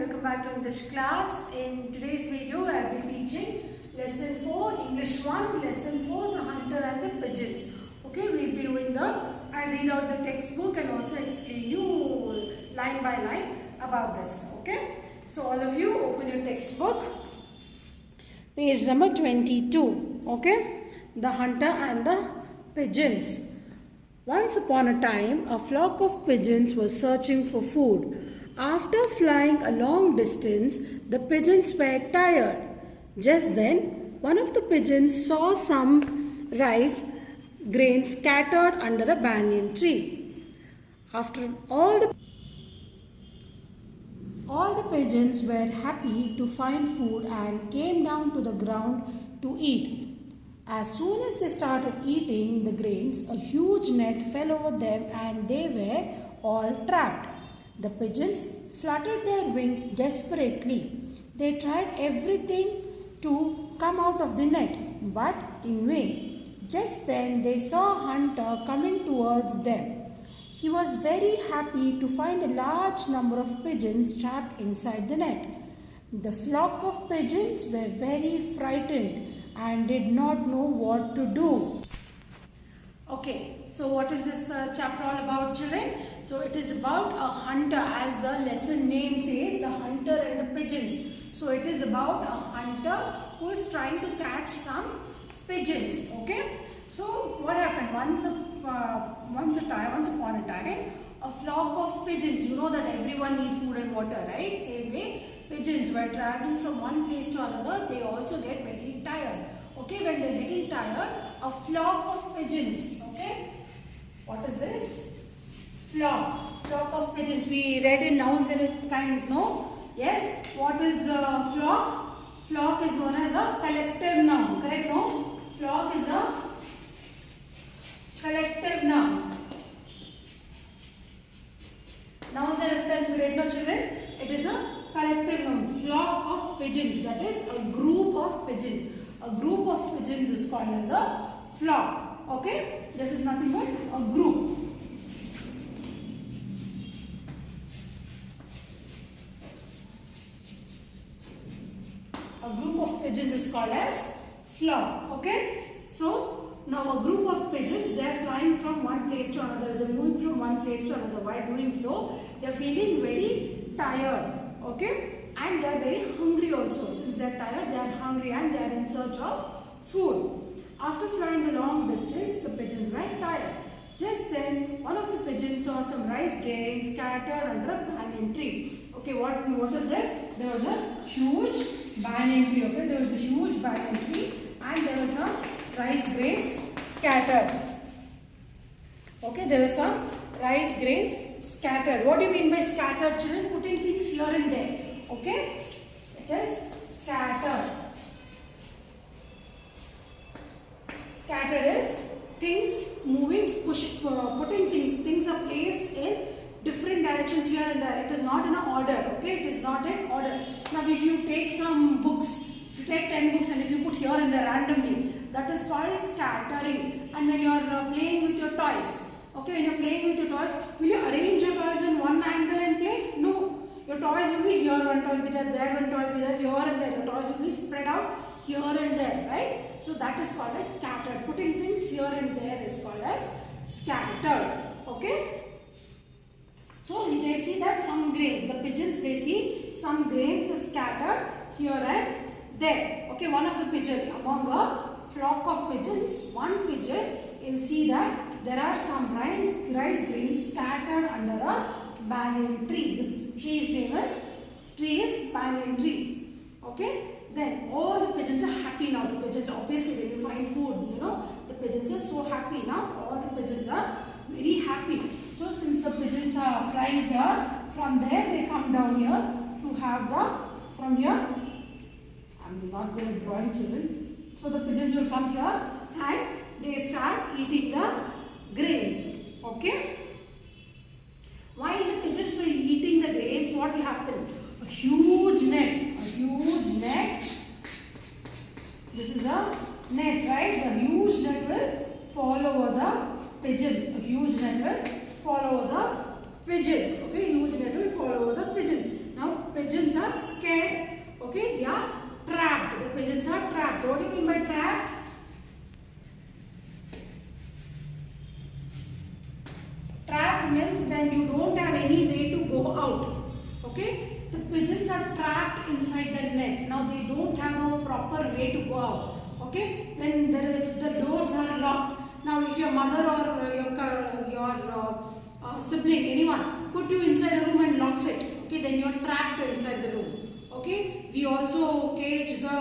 welcome back to English class. In today's video, I will be teaching lesson 4, English 1, lesson 4, the hunter and the pigeons. Okay, we'll be doing I'll read out the textbook and also explain you line by line about this. Okay, so all of you open your textbook. Page number 22. Okay, the hunter and the pigeons. Once upon a time, a flock of pigeons was searching for food. After flying a long distance, the pigeons were tired. Just then, one of the pigeons saw some rice grains scattered under a banyan tree. After all the pigeons were happy to find food and came down to the ground to eat. As soon as they started eating the grains, a huge net fell over them and they were all trapped. The pigeons fluttered their wings desperately. They tried everything to come out of the net, but in vain. Just then they saw a hunter coming towards them. He was very happy to find a large number of pigeons trapped inside the net. The flock of pigeons were very frightened and did not know what to do. Okay, so what is this chapter all about, children? So it is about a hunter, as the lesson name says, the hunter and the pigeons. So it is about a hunter who is trying to catch some pigeons. Okay, so what happened? Once upon a time, a flock of pigeons. You know that everyone needs food and water, right? Same way, pigeons were traveling from one place to another. They also get very tired. Okay, when they are getting tired, a flock of pigeons. Okay, what is this? Flock of pigeons. We read in nouns and its kinds, no? Yes. What is flock? Flock is known as a collective noun. Correct? No. Flock is a collective noun. Nouns and its kinds we read, no, children? It is a collective noun. Flock of pigeons. That is a group of pigeons. A group of pigeons is called as a flock. Okay? This is nothing but a group. A group of pigeons is called as flock. Okay? So, now a group of pigeons, they are flying from one place to another. They are moving from one place to another. While doing so, they are feeling very tired. Okay? And they are very hungry also. Since they are tired, they are hungry and they are in search of food. After flying a long distance, the pigeons were tired. Just then, one of the pigeons saw some rice grains scattered under a banyan tree. Okay, what is that? There was a huge banyan tree. Okay, there was a huge banyan tree and there was some rice grains scattered. Okay, there were some rice grains scattered. What do you mean by scattered, children? Putting things here and there. Okay, it is scattered. Scattered is things moving, putting things are placed in different directions here and there. It is not in an order. Okay, it is not in order. Now, if you take some books, if you take 10 books and if you put here and there randomly, that is called scattering. And when you are playing with your toys, okay, when you are playing with your toys, will you arrange your toys in one angle and play? No. Your toys will be here, one toy will be there, one toy will be there, here and there. Your toys will be spread out here and there, right? So that is called as scattered. Putting things here and there is called as scattered. Okay? So they see that some grains, the pigeons, they see some grains are scattered here and there. Okay, one of the pigeons, among a flock of pigeons, one pigeon will see that there are some rice grains scattered under a banyan tree. This tree's name is banyan tree. Okay, then all the pigeons are happy now. The pigeons, obviously, when you find food, you know, the pigeons are so happy now. All the pigeons are very happy. So since the pigeons are flying here, from there they come down here to have from here. I'm not going to draw in, children. So the pigeons will come here and they start eating the grains. Okay. While the pigeons were eating the grains, what will happen? A huge net. This is a net, right? The huge net will fall over the pigeons. A huge net will fall over the pigeons. Okay, huge net will fall over the pigeons. Now pigeons are out. Okay, the pigeons are trapped inside the net. Now they don't have a proper way to go out. Okay, when the doors are locked. Now if your mother or your sibling, anyone, put you inside a room and locks it. Okay, then you are trapped inside the room. Okay, we also cage the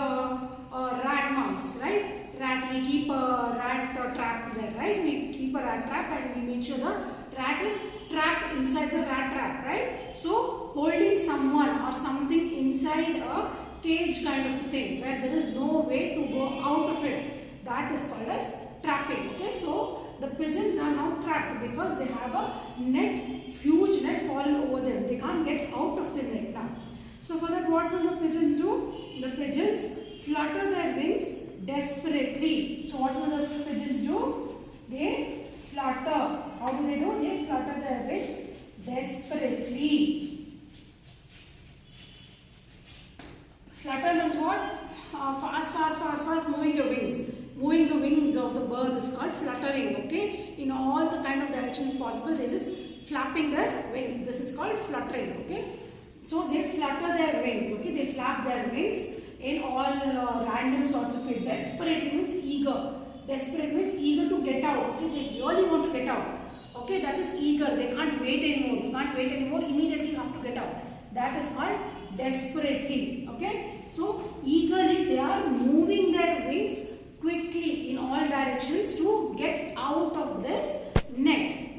rat mouse, right? Rat, we keep a rat trap there, right? We keep a rat trap and we make sure the rat is trapped inside the rat trap, right? So holding someone or something inside a cage kind of thing where there is no way to go out of it, that is called as trapping. Okay, so the pigeons are now trapped because they have a net, huge net fallen over them. They can't get out of the net now. So for that, what will the pigeons do? The pigeons flutter their wings desperately. So what will the pigeons do? They flutter. How do? They flutter their wings desperately. Flutter means what? Fast moving your wings. Moving the wings of the birds is called fluttering. Okay, in all the kind of directions possible, they just flapping their wings. This is called fluttering. Okay, so they flutter their wings. Okay, they flap their wings in all random sorts of way. Desperately means eager. Desperate means eager to get out. Okay, they really want to get out. Okay, that is eager. They can't wait anymore. You can't wait anymore. Immediately you have to get out. That is called desperately. Okay, so eagerly they are moving their wings quickly in all directions to get out of this net.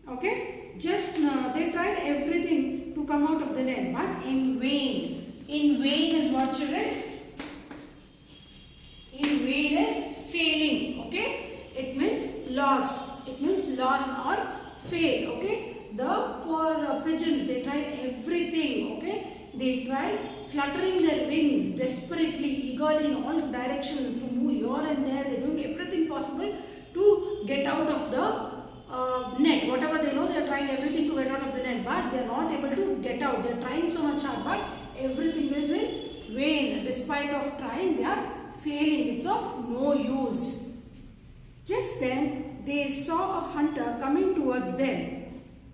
Okay, just they tried everything to come out of the net, but in vain. In vain is what, children? In vain is failing. Okay, it means loss. It means loss or fail. Okay, the poor pigeons, they tried everything. Okay, they tried fluttering their wings desperately, eagerly in all directions to move here and there. They are doing everything possible to get out of the net. Whatever they know, they are trying everything to get out of the net, but they are not able to get out. They are trying so much hard, but everything is in vain. Despite of trying, they are failing. It's of no use. Just then, they saw a hunter coming towards them.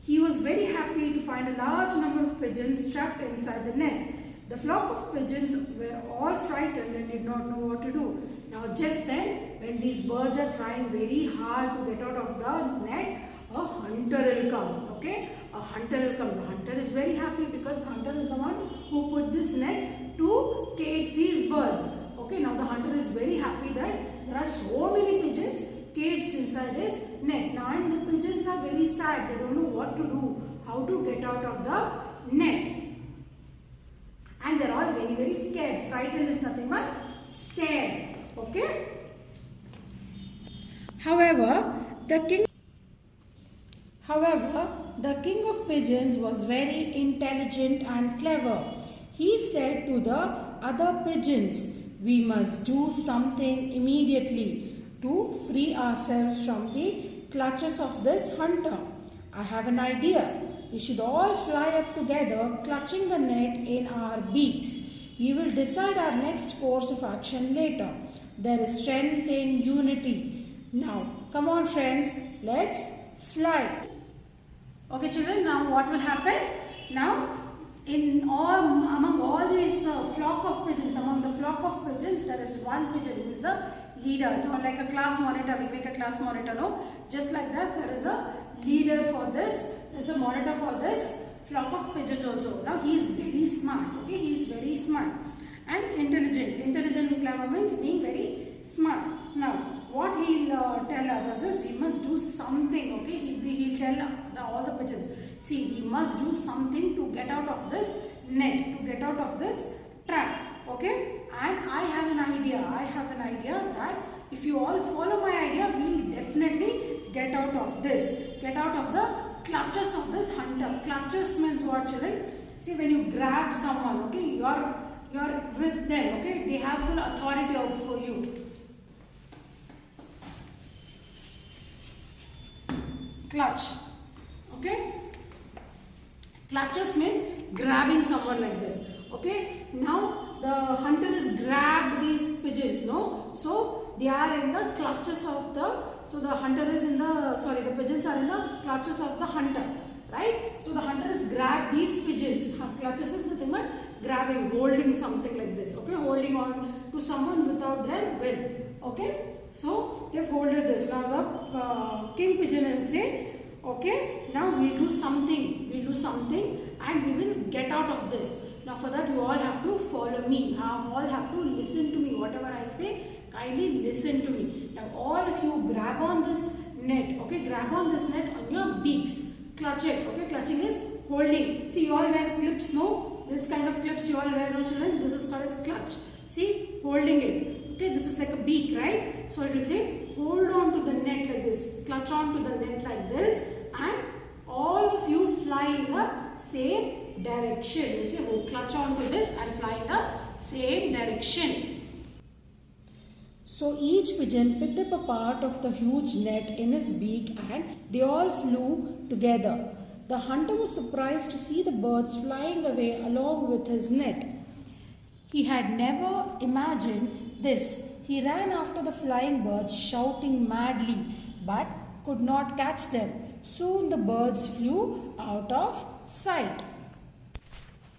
He was very happy to find a large number of pigeons trapped inside the net. The flock of pigeons were all frightened and did not know what to do. Now just then, when these birds are trying very hard to get out of the net, a hunter will come. Okay, a hunter will come. The hunter is very happy because the hunter is the one who put this net to cage these birds. Okay, now the hunter is very happy that there are so many pigeons caged inside his net. Now and the pigeons are very sad. They don't know what to do, how to get out of the net. And they're all very, very scared. Frightened is nothing but scared. Okay. However, the king of pigeons was very intelligent and clever. He said to the other pigeons, "We must do something immediately to free ourselves from the clutches of this hunter. I have an idea. We should all fly up together, clutching the net in our beaks. We will decide our next course of action later. There is strength in unity. Now, come on friends, let's fly." Okay children, now what will happen? Now, among all these flock of pigeons, there is one pigeon who is the leader. Now, like a class monitor, we make a class monitor, no? Just like that, there is a leader for this. There is a monitor for this flock of pigeons also. Now, he is very smart. Okay, he is very smart and intelligent. Intelligent and clever means being very smart. Now, what he will tell others is, we must do something. Okay, he will tell all the pigeons, see, we must do something to get out of this net, to get out of this trap. Okay, and I have an idea that if you all follow my idea, we will definitely get out of this, get out of the clutches of this hunter. Clutches means what, children? See, when you grab someone, okay, you are with them, okay, they have full authority over you. Clutch, okay. Clutches means grabbing someone like this. Okay, now the hunter has grabbed these pigeons, no? So they are in the clutches of the, so the hunter is in the, sorry, the pigeons are in the clutches of the hunter, right? So the hunter has grabbed these pigeons. pigeons. Clutches is nothing but grabbing, holding something like this. Okay, holding on to someone without their will. Okay, so they've holded this. Now the king pigeon will say, okay, now we'll do something. We'll do something and we will get out of this. Now for that you all have to follow me. You all have to listen to me. Whatever I say, kindly listen to me. Now all of you grab on this net. Okay, grab on this net on your beaks. Clutch it. Okay, clutching is holding. See, you all wear clips, no? This kind of clips you all wear, no children? This is called as clutch. See, holding it. Okay, this is like a beak, right? So it will say, hold on to the net like this. Clutch on to the net like this. And all of you fly in the same direction. It will say, oh, clutch on to this and fly in the same direction. So each pigeon picked up a part of the huge net in his beak and they all flew together. The hunter was surprised to see the birds flying away along with his net. He had never imagined this. He ran after the flying birds, shouting madly, but could not catch them. Soon the birds flew out of sight.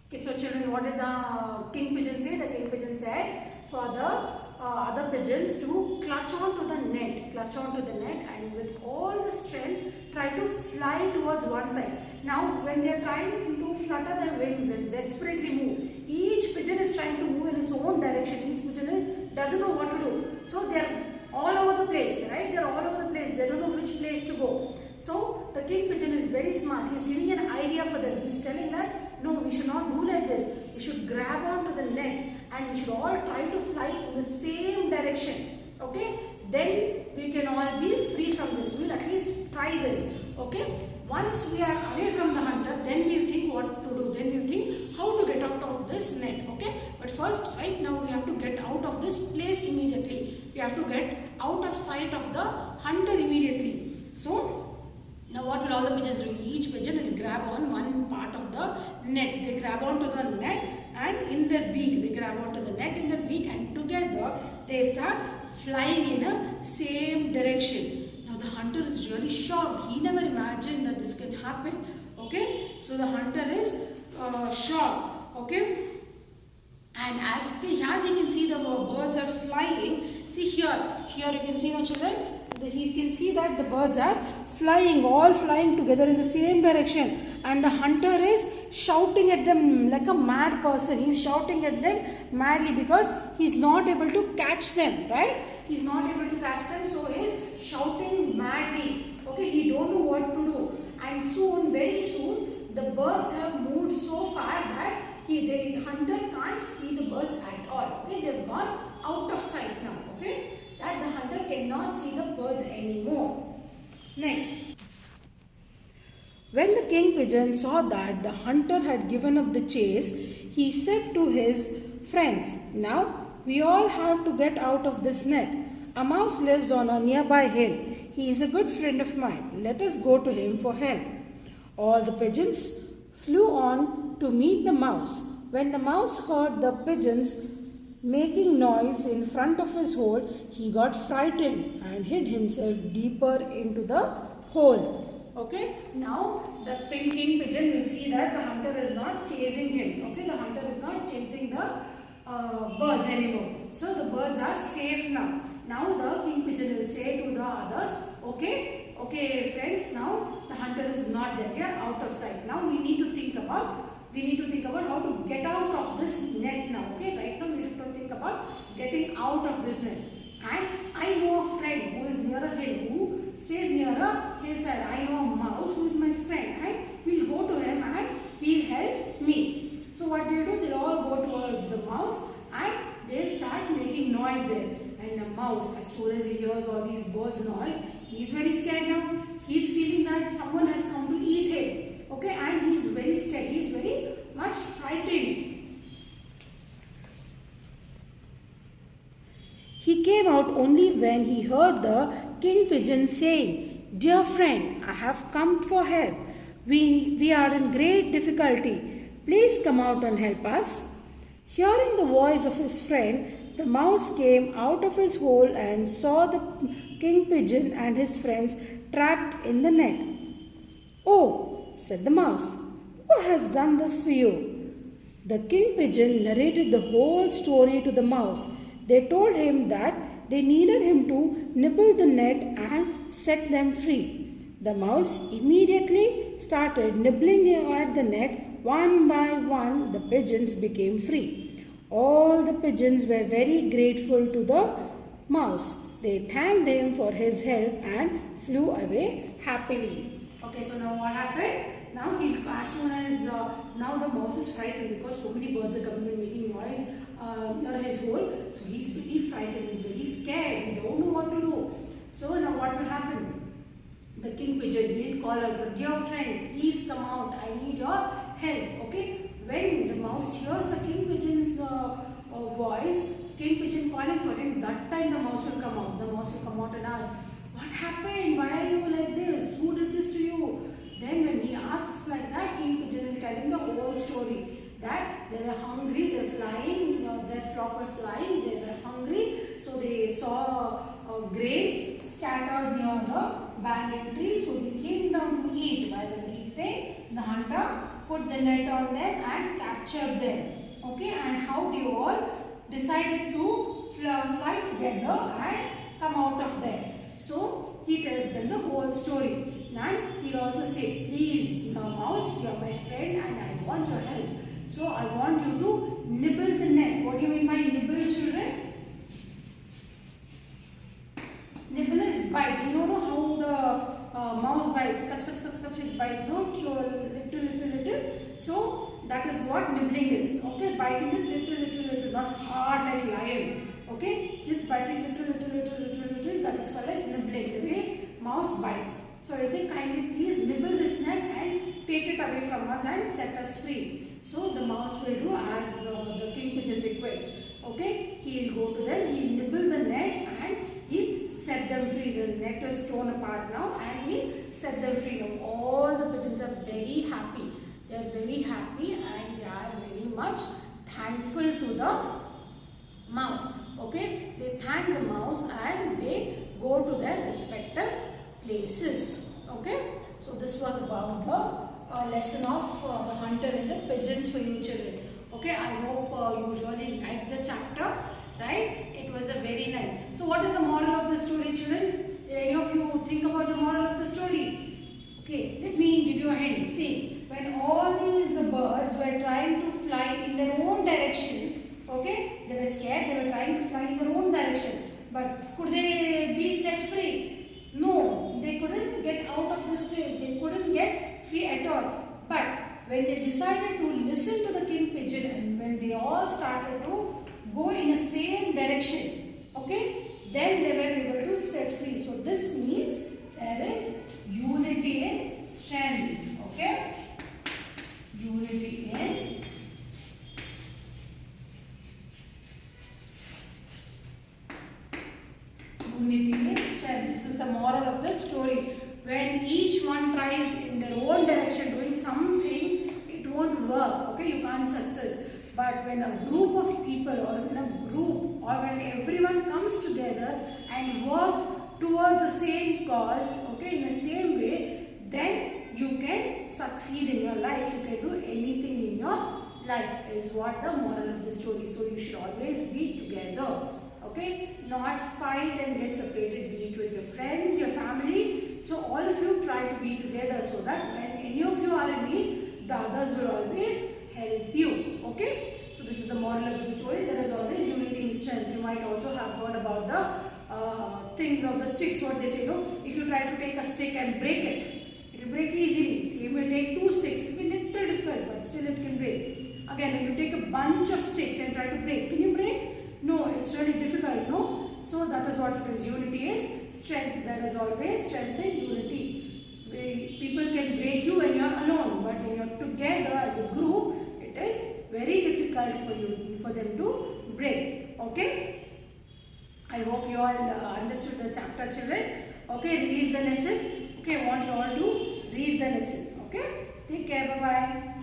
Okay, so children, what did the king pigeon say? The king pigeon said for the other pigeons to clutch on to the net, and with all the strength try to fly towards one side. Now when they are trying to flutter their wings and desperately move, each pigeon is trying to move in its own direction. Each pigeon doesn't know what to do. So they are all over the place, right? They are all over the place. They don't know which place to go. So the king pigeon is very smart. He is giving an idea for them. He is telling that no, we should not do like this. We should grab onto the net and we should all try to fly in the same direction. Okay? Then we can all be free from this. We will at least try this. Okay? Once we are away from the hunter, then we will think what to do. Then we will think how to get out of this net. Okay? But first, right now, we have to get out of this place immediately. We have to get out of sight of the hunter immediately. So, now what will all the pigeons do? Each pigeon will grab on one part of the net. They grab onto the net and in their beak. They grab onto the net in their beak and together they start flying in a same direction. Now the hunter is really shocked. He never imagined that this can happen. Okay. So the hunter is shocked. Okay. And as he can see the birds are flying. See here you can see, no children? He can see that the birds are flying, all flying together in the same direction, and the hunter is shouting at them like a mad person. He is shouting at them madly because he is not able to catch them, right? He is not able to catch them, so he is shouting madly. Okay, he don't know what to do, and soon, very soon, the birds have moved so far that the hunter can't see the birds at all. Okay, they have gone out of sight now. Okay, that the hunter cannot see the birds anymore. Next, when the king pigeon saw that the hunter had given up the chase, he said to his friends, "Now we all have to get out of this net. A mouse lives on a nearby hill. He is a good friend of mine. Let us go to him for help." All the pigeons flew on to meet the mouse. When the mouse heard the pigeons making noise in front of his hole, he got frightened and hid himself deeper into the hole. Okay, now the king pigeon will see that the hunter is not chasing him. Okay, the hunter is not chasing the birds anymore. So the birds are safe now. Now the king pigeon will say to the others, okay friends, now the hunter is not there. We are out of sight. Now we need to think about how to get out of this net now. Okay, right now we have to think about getting out of this net. And I know a friend who is near a hill, who stays near a hillside. I know a mouse who is my friend, and we'll go to him and he'll help me. So what they do, they'll all go towards the mouse and they'll start making noise there. And the mouse, as soon as he hears all these birds noise, he's very scared now. He's feeling that someone has come to eat him. Okay, and he's very scared. He's very much frightened. He came out only when he heard the king pigeon saying, "Dear friend, I have come for help. We are in great difficulty. Please come out and help us." Hearing the voice of his friend, the mouse came out of his hole and saw the king pigeon and his friends trapped in the net. "Oh," said the mouse, Who has done this for you? The king pigeon narrated the whole story to the mouse. They told him that they needed him to nibble the net and set them free. The mouse immediately started nibbling at the net. One by one, the pigeons became free. All the pigeons were very grateful to the mouse. They thanked him for his help and flew away happily. Okay, so now what happened? Now as soon as now the mouse is frightened because so many birds are coming and making noise near his hole. So he's very frightened. He's very scared. He don't know what to do. So now what will happen? The king pigeon will call out, "Dear friend, please come out. I need your help." Okay. When the mouse hears the king pigeon's voice, king pigeon calling for him, that time the mouse will come out. The mouse will come out and ask, "What happened? Why are you like this? Who did this to you?" Then when he asks like that, king pigeon will tell him the whole story. That they were hungry, they were flying, their flock were flying, they were hungry. So they saw grains scattered near the banyan tree. So they came down to eat. While they were eating, the hunter put the net on them and captured them. Okay, and how they all decided to fly together and come out of there. So he tells them the whole story. And he'll also say, "Please, mouse, you are my friend and I want your help. So I want you to nibble the net." What do you mean by nibble, children? Nibble is bite. You know how the mouse bites. Kach, it bites, no? So little. So that is what nibbling is. Okay, biting it little. Not hard like lion. Okay, just biting little. That is called as nibbling. The way mouse bites. So I will say, "Kindly please nibble this net and take it away from us and set us free." So the mouse will do as the king pigeon requests. Okay, he will go to them, he will nibble the net and he will set them free. The net is torn apart now and he will set them free. Now all the pigeons are very happy. They are very happy and they are very much thankful to the mouse. Okay, they thank the mouse and they go to their respective places. Okay, so this was about the lesson of the hunter and the pigeons for you children. Okay, I hope you really liked the chapter, right? It was a very nice. So what is the moral of the story, children? Any of you think about the moral of the story? Okay, let me give you a hint. See, when all these birds were trying to fly in their own direction, okay, they were scared, they were trying to fly in their own direction. But could they be set free? No, they couldn't get out of this place. They couldn't get free at all. But when they decided to listen to the king pigeon and when they all started to go in the same direction, okay, then they were able to set free. So this means there is unity in strength. Okay, unity in strength. This is the moral of the story. When each one tries in their own direction doing something, it won't work. Okay, you can't success. But when a group of people or when a group or when everyone comes together and work towards the same cause, okay, in the same way, then you can succeed in your life. You can do anything in your life is what the moral of the story. So you should always be together. Okay, not fight and get separated, be it with your friends, your family. So all of you try to be together so that when any of you are in need, the others will always help you. Okay, so this is the moral of the story. There is always unity in strength. You might also have heard about the things of the sticks, what they say, no? If you try to take a stick and break it, it will break easily. See, you may take 2 sticks, it will be a little difficult, but still it can break. Again, when you take a bunch of sticks and try to break, can you break? No, it's really difficult, no? So that is what it is. Unity is strength. There is always strength in unity. People can break you when you are alone, but when you are together as a group, it is very difficult for them to break. Okay? I hope you all understood the chapter, children. Okay, read the lesson. Okay, I want you all to read the lesson. Okay? Take care. Bye-bye.